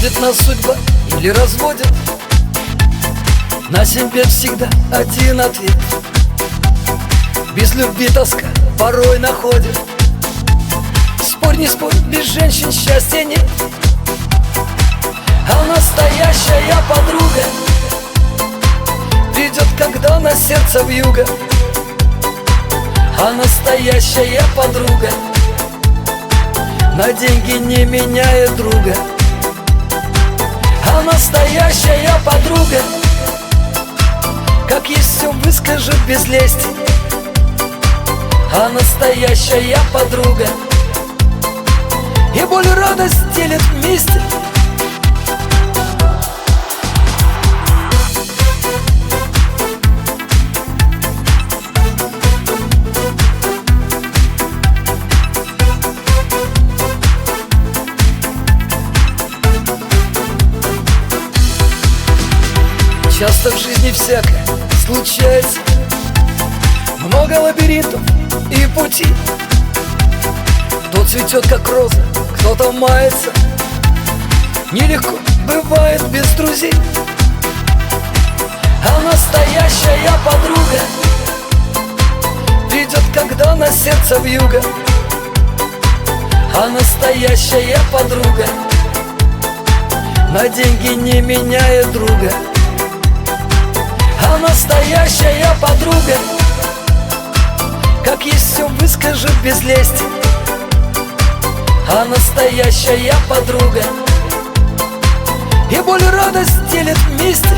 Сводит нас судьба или разводит, на себе всегда один ответ. Без любви тоска порой находит. Спорь, не спорь, без женщин счастья нет. А настоящая подруга придет, когда на сердце вьюга. А настоящая подруга на деньги не меняет друга. А настоящая подруга как есть все выскажет без лести. А настоящая подруга и боль и радость делят вместе. Часто в жизни всякое случается, много лабиринтов и пути. Кто цветет, как роза, кто-то мается. Нелегко бывает без друзей. А настоящая подруга придет, когда на сердце вьюга. А настоящая подруга на деньги не меняет друга. А настоящая подруга как есть все выскажет без лести. А настоящая подруга и боль и радость делят вместе.